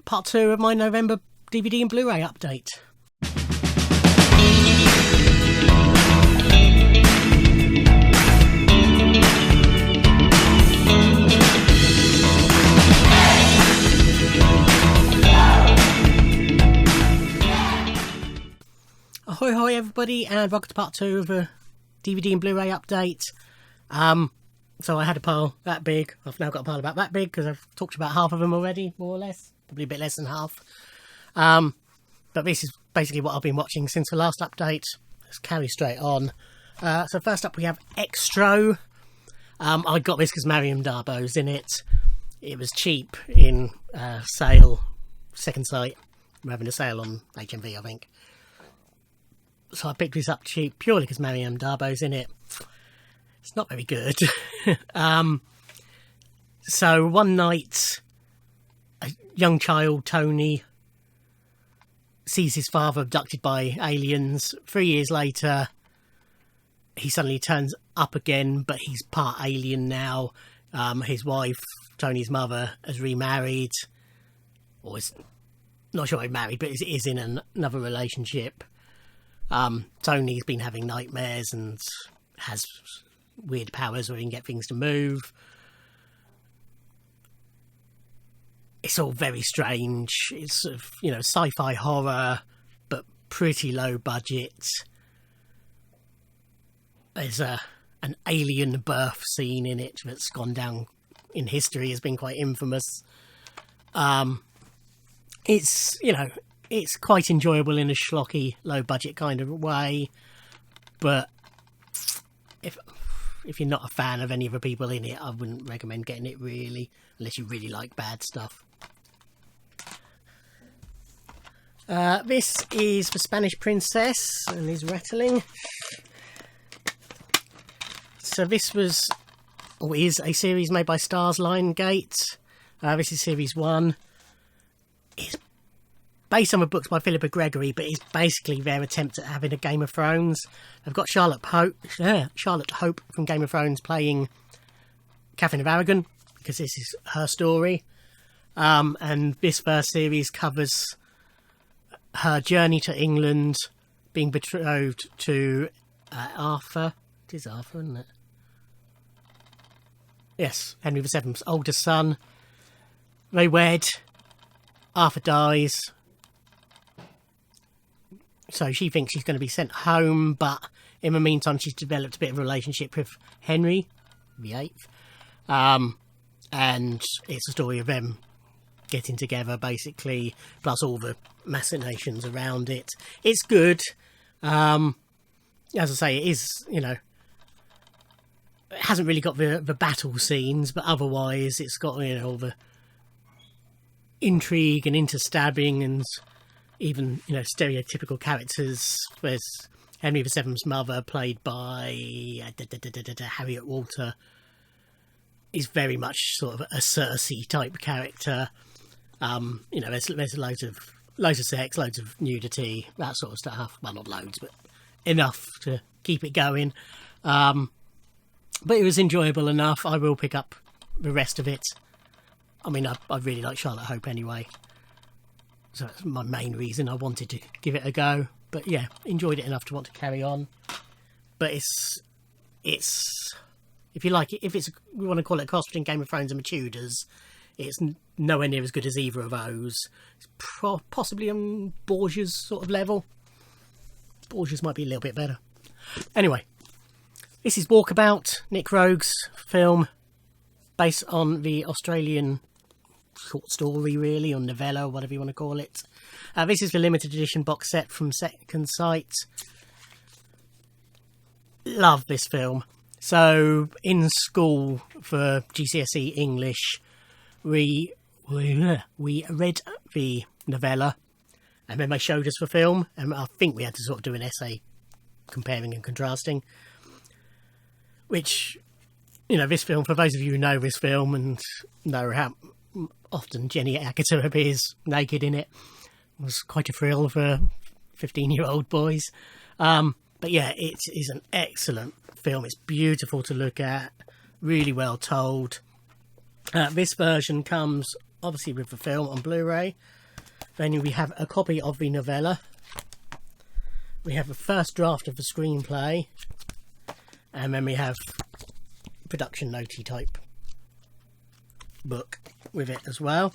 part 2 of my November DVD and Blu-ray update. Ahoy hoy everybody, and welcome to part 2 of a DVD and Blu-ray update. So I had a pile that big. I've now got a pile about that big because I've talked about half of them already, more or less. Probably a bit less than half. But this is basically what I've been watching since the last update. Let's carry straight on. So first up we have Extro. I got this because Mariam Darbo's in it. It was cheap in sale, second sight. We're having a sale on HMV, I think. So I picked this up cheap purely because Mariam Darbo's in it. It's not very good. So one night, a young child, Tony, sees his father abducted by aliens. 3 years later, he suddenly turns up again, but he's part alien now. His wife, Tony's mother, has remarried, or is not sure he's married, but is in another relationship. Tony's been having nightmares and has weird powers where he can get things to move. It's all very strange. It's sort of, sci-fi horror, but pretty low budget. There's an alien birth scene in it that's gone down in history, has been quite infamous. It's quite enjoyable in a schlocky, low-budget kind of way, but if you're not a fan of any of the people in it, I wouldn't recommend getting it, really, unless you really like bad stuff. This is The Spanish Princess, and is rattling. So this was, or is, a series made by Stars Lionsgate. This is series 1. It's based on the books by Philippa Gregory, but it's basically their attempt at having a Game of Thrones. They've got Charlotte Hope from Game of Thrones playing Catherine of Aragon, because this is her story. And this first series covers her journey to England, being betrothed to Arthur. It is Arthur, isn't it? Yes, Henry VII's oldest son. They wed. Arthur dies. So she thinks she's going to be sent home, but in the meantime she's developed a bit of a relationship with Henry VIII. And it's a story of them getting together, basically, plus all the machinations around it. It's good. As I say, it is, it hasn't really got the battle scenes, but otherwise it's got, all the intrigue and interstabbing and even, stereotypical characters. There's Henry VII's mother, played by Harriet Walter, is very much sort of a Cersei type character. There's loads of sex, loads of nudity, that sort of stuff. Well, not loads, but enough to keep it going. But it was enjoyable enough. I will pick up the rest of it. I mean, I really like Charlotte Hope anyway. So that's my main reason I wanted to give it a go. But yeah, enjoyed it enough to want to carry on. But it's if you like it, if we want to call it a cross between Game of Thrones and the Tudors, it's nowhere near as good as either of those. It's possibly on Borgia's sort of level. Borgia's might be a little bit better. Anyway, this is Walkabout, Nick Rogue's film, based on the Australian short story, really, or novella, whatever you want to call it. This is the limited edition box set from Second Sight. Love this film. So, in school for GCSE English, we read the novella, and then they showed us the film, and I think we had to sort of do an essay comparing and contrasting. Which, this film, for those of you who know this film and know how often Jenny Agutter appears naked in it, was quite a thrill for 15-year-old boys. But yeah, it is an excellent film. It's beautiful to look at, really well told. This version comes obviously with the film on Blu-ray. Then we have a copy of the novella. We have a first draft of the screenplay. And then we have production notey type book with it as well.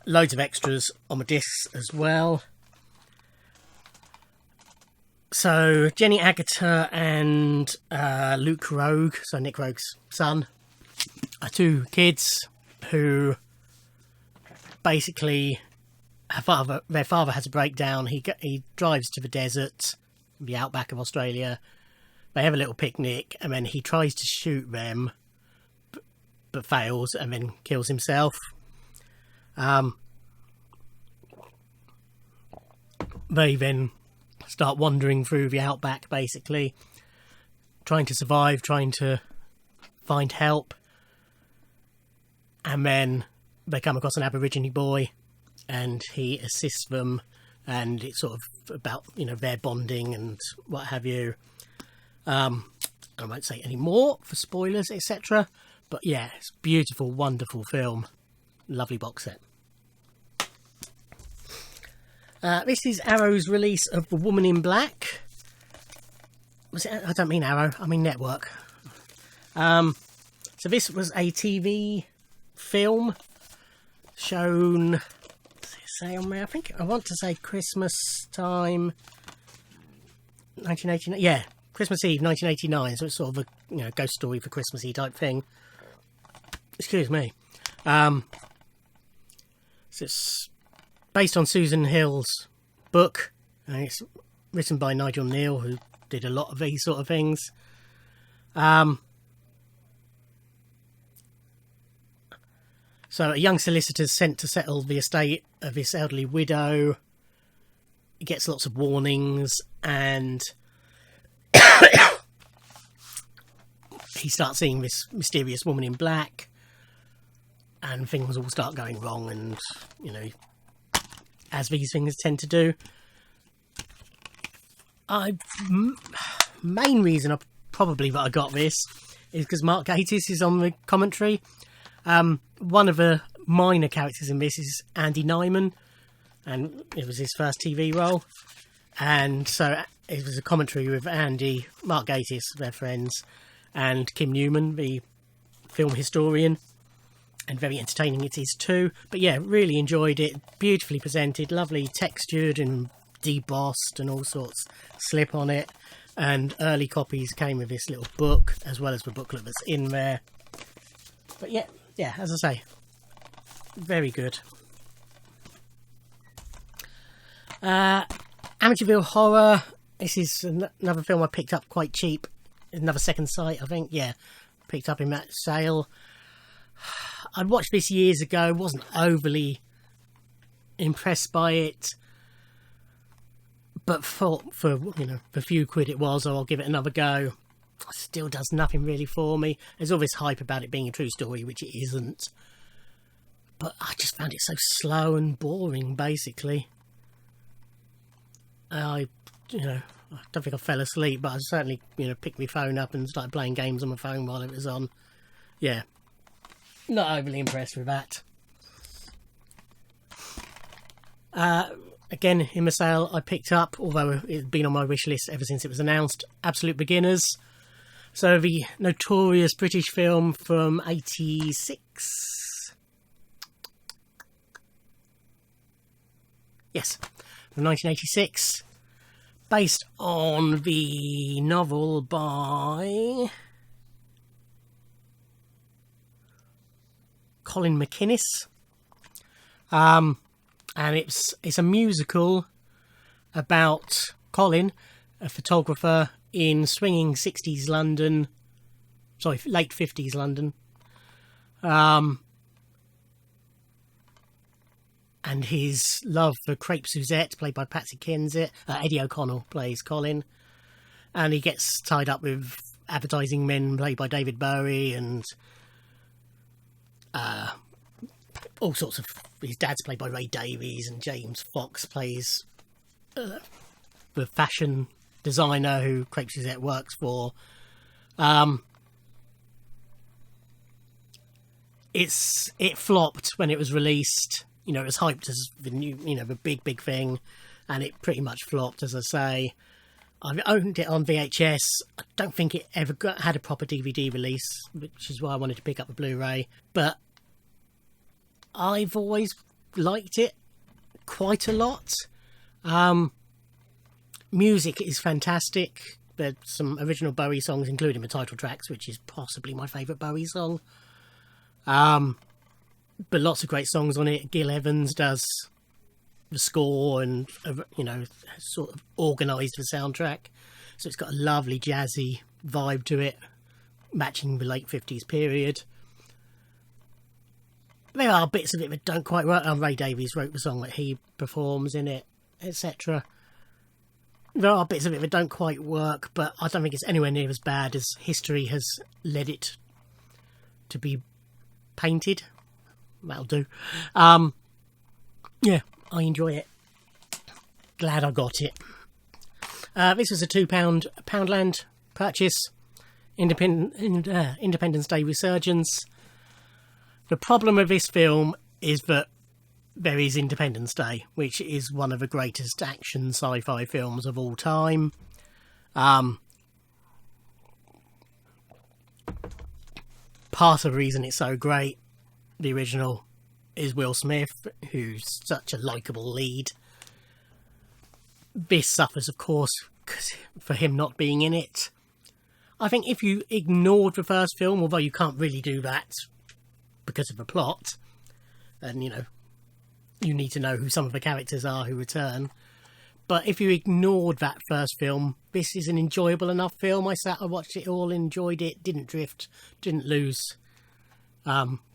Loads of extras on the discs as well. So Jenny Agutter and Luke Rogue, so Nick Rogue's son, are two kids who basically their father has a breakdown. He drives to the desert, the outback of Australia. They have a little picnic, and then he tries to shoot them, but fails, and then kills himself. They then start wandering through the outback, basically trying to survive, trying to find help, and then they come across an Aborigine boy, and he assists them, and it's sort of about, you know, their bonding and what have you. I won't say any more for spoilers, etc. But yeah, it's a beautiful, wonderful film. Lovely box set. This is Arrow's release of The Woman in Black. I don't mean Arrow, I mean Network. So this was a TV film shown, does it say on there? I think I want to say Christmas time 1989. Yeah, Christmas Eve 1989. So it's sort of a, you know, ghost story for Christmassy type thing. Excuse me. So it's based on Susan Hill's book, and it's written by Nigel Neal, who did a lot of these sort of things. So a young solicitor is sent to settle the estate of this elderly widow. He gets lots of warnings, and he starts seeing this mysterious woman in black, and things all start going wrong, and, you know, as these things tend to do. Main reason that I got this is because Mark Gatiss is on the commentary. One of the minor characters in this is Andy Nyman, and it was his first TV role. And so it was a commentary with Andy, Mark Gatiss, their friends, and Kim Newman, the film historian. And very entertaining it is too. But yeah, really enjoyed it. Beautifully presented, lovely textured and debossed and all sorts. Slip on it. And early copies came with this little book, as well as the booklet that's in there. But yeah, as I say, very good. Amityville Horror. This is another film I picked up quite cheap. Another second sight, I think. Yeah, picked up in that sale. I'd watched this years ago, wasn't overly impressed by it, but thought for, you know, the few quid it was, I'll give it another go. It still does nothing really for me. There's all this hype about it being a true story, which it isn't. But I just found it so slow and boring, basically. I don't think I fell asleep, but I certainly, you know, picked my phone up and started playing games on my phone while it was on. Yeah. Not overly impressed with that. Again, in the sale I picked up, although it's been on my wish list ever since it was announced, Absolute Beginners. So the notorious British film from 86. Yes, from 1986. Based on the novel by Colin McInnes, and it's a musical about Colin, a photographer in swinging 60s London, late 50s London, and his love for Crepe Suzette, played by Patsy Kensit. Eddie O'Connell plays Colin, and he gets tied up with advertising men played by David Bowie, and all sorts of... His dad's played by Ray Davies, and James Fox plays the fashion designer who Crepe Suzette works for. it flopped when it was released. You know, it was hyped as the new, you know, the big thing, and it pretty much flopped, as I say. I've owned it on VHS. I don't think it ever had a proper DVD release, which is why I wanted to pick up the Blu-ray. But I've always liked it quite a lot. Music is fantastic. There's some original Bowie songs, including the title tracks, which is possibly my favourite Bowie song. But lots of great songs on it. Gil Evans does the score and, you know, sort of organised the soundtrack. So it's got a lovely jazzy vibe to it, matching the late 50s period. There are bits of it that don't quite work. Ray Davies wrote the song that he performs in it, etc. There are bits of it that don't quite work, but I don't think it's anywhere near as bad as history has led it to be painted. That'll do. Yeah, I enjoy it. Glad I got it. This was a £2 Poundland purchase. Independence Day Resurgence. The problem with this film is that there is Independence Day, which is one of the greatest action sci-fi films of all time. Part of the reason it's so great, the original, is Will Smith, who's such a likeable lead. This suffers, of course, for him not being in it. I think if you ignored the first film, although you can't really do that because of the plot, and, you know, you need to know who some of the characters are who return. But if you ignored that first film, this is an enjoyable enough film. I watched it all, enjoyed it, didn't drift, didn't lose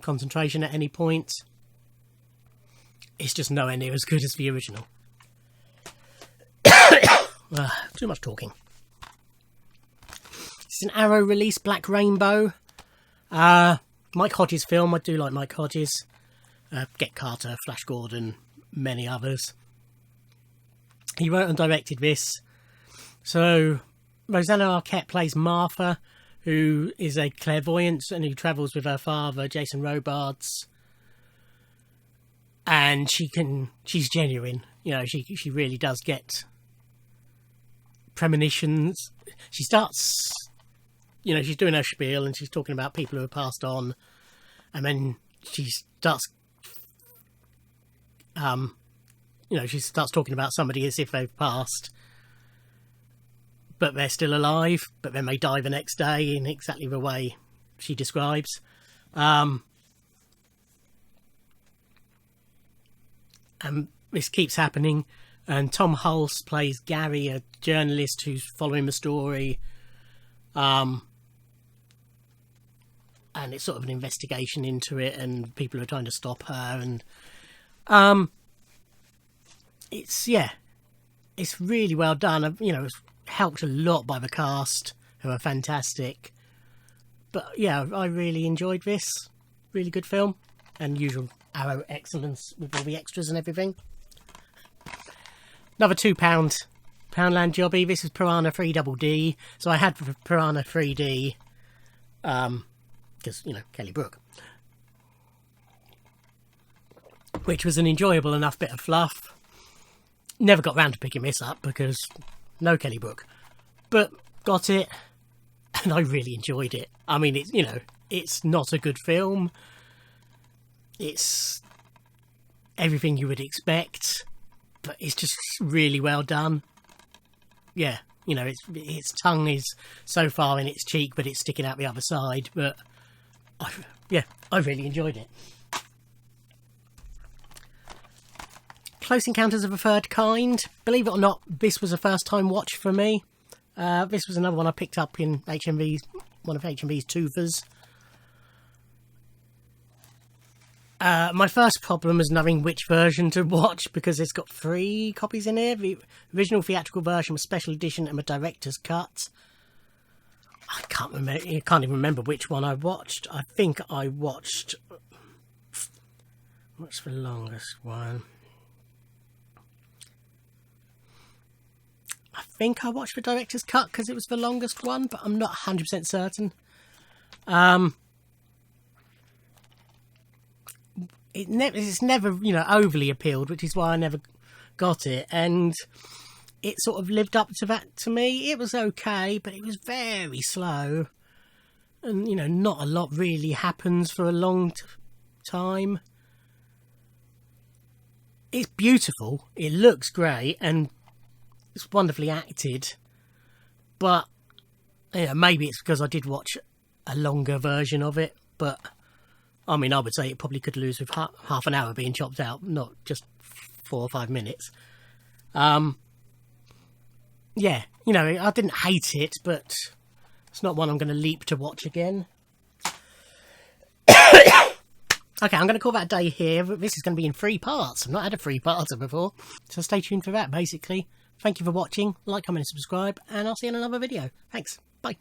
concentration at any point. It's just nowhere near as good as the original. Too much talking. It's an Arrow release, Black Rainbow. Mike Hodges film. I do like Mike Hodges. Get Carter, Flash Gordon, many others. He wrote and directed this. So Rosanna Arquette plays Martha, who is a clairvoyant and who travels with her father, Jason Robards. And she's genuine. You know, she really does get premonitions. She starts, you know, she's doing her spiel and she's talking about people who have passed on. And then she starts, you know, she starts talking about somebody as if they've passed, but they're still alive, but then they die the next day in exactly the way she describes. And this keeps happening. And Tom Hulse plays Gary, a journalist who's following the story. And it's sort of an investigation into it, and people are trying to stop her. And it's really well done. You know, it's helped a lot by the cast, who are fantastic. But yeah, I really enjoyed this. Really good film, and usual Arrow excellence with all the extras and everything. Another £2 Poundland jobby. This is Piranha 3DD. So I had Piranha 3D because, you know, Kelly Brook, which was an enjoyable enough bit of fluff. Never got round to picking this up because no Kelly Brook, but got it, and I really enjoyed it. I mean, it's, you know, it's not a good film. It's everything you would expect, but it's just really well done. Yeah, you know, its tongue is so far in its cheek, but it's sticking out the other side. But I really enjoyed it. Close Encounters of a Third Kind. Believe it or not, this was a first time watch for me. This was another one I picked up in one of HMV's Tuvas. My first problem was knowing which version to watch, because it's got 3 copies in here. The original theatrical version was special edition and the director's cut. I can't even remember which one I watched. I think I watched... What's the longest one? I think I watched the director's cut because it was the longest one, but I'm not 100% certain. it's never, you know, overly appealed, which is why I never got it. And it sort of lived up to that to me. It was okay, but it was very slow. And, you know, not a lot really happens for a long time. It's beautiful. It looks great, and it's wonderfully acted. But, you know, maybe it's because I did watch a longer version of it. But, I mean, I would say it probably could lose with half an hour being chopped out, not just 4 or 5 minutes. Yeah, you know, I didn't hate it, but it's not one I'm going to leap to watch again. Okay, I'm going to call that a day here. This is going to be in 3 parts. I've not had a 3-parter before. So stay tuned for that, basically. Thank you for watching. Like, comment, and subscribe. And I'll see you in another video. Thanks. Bye.